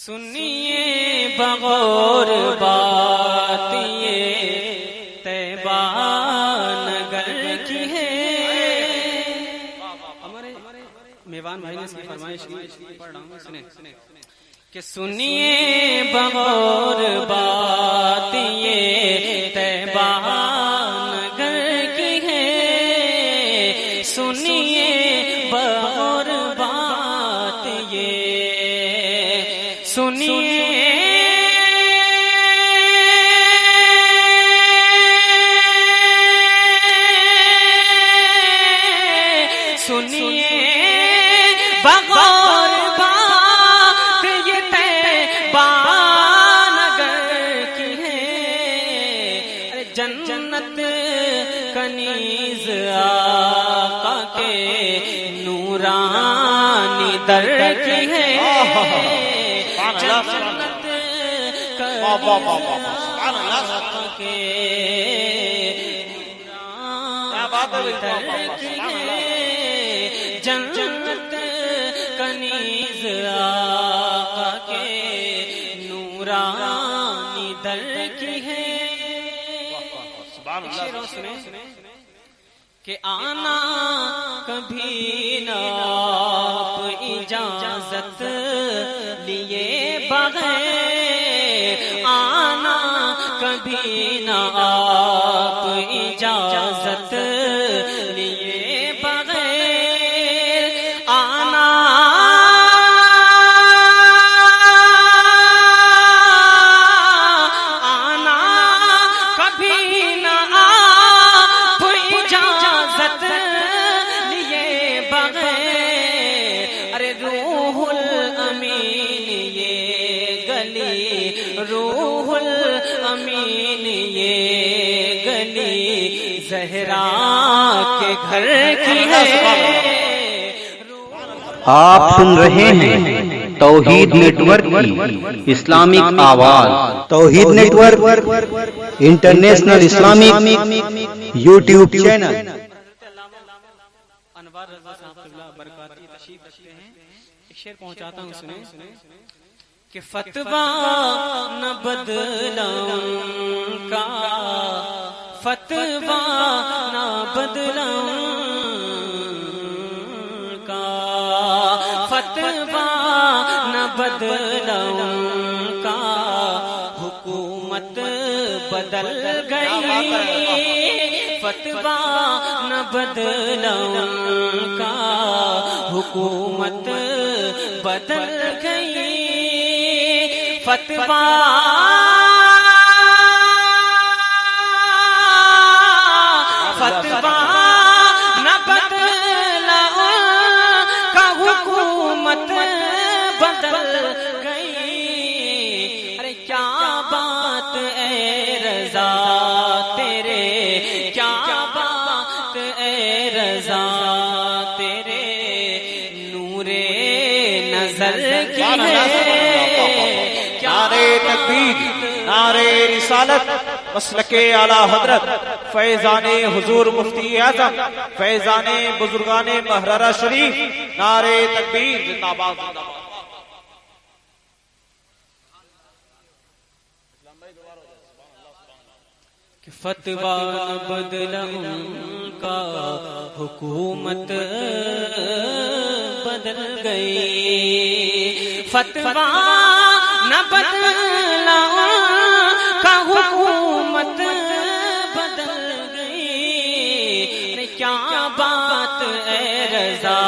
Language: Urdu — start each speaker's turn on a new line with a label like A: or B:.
A: سنیے بغور بات یہ طیبہ نگر کی ہے. ہمارے میوان بھائی نے اس کی فرمائش کی، پڑھ رہا ہوں، سنیں کہ سنیے بغور بات یہ طیبہ نگر کی ہے. سنیے بغور بات یہ، سنیے سنیے بغور بات یہ طیبہ نگر کی ہے. جنت کنیز آقا کے نورانی در کی ہے. جنت کے جنت کنیز آقا کے نورانی در کی ہے. کہ آنا کبھی نہ آپ اجازت لیے بغیر، آنا کبھی نہ آپ اجازت لیے بغیر، آنا کبھی نہ آپ اجازت لیے بغیر. ارے روح الامین یہ گلی، روح الامین یہ گلی زہرا کے گھر کی ہے.
B: آپ سن رہے ہیں توحید نیٹ ورک کی اسلامک آواز. Tauheed network international Islamic YouTube channel.
A: Anwar Raza صاحب قبلہ برکاتی تشریف رکھتے ہیں. ایک شعر پہنچاتا ہوں، سنیں کہ فتویٰ نہ بدلاؤں کا، فتویٰ نہ بدلاؤں کا، فتویٰ نہ بدلاؤں کا، حکومت بدل گئی. فتویٰ نہ بدلاؤں کا، حکومت بدل گئی. فتویٰ فتویٰ نہ بدلاؤں کا، حکومت بدل گئی. ارے کیا بات اے رضا تیرے، کیا بات اے رضا تیرے نور نظر کی ہے.
C: نعرے تکبیر، نعرے رسالت، مسلک اعلی حضرت فیضان حضور مفتی اعظم، فیضان بزرگان محررہ شریف. نعرے تکبیر، زندہ باد.
A: کہ فتویٰ نہ بدلاؤں کا، حکومت بدل گئی. فتویٰ نہ بدلاؤں کا، حکومت بدل گئی. کیا بات اے رضا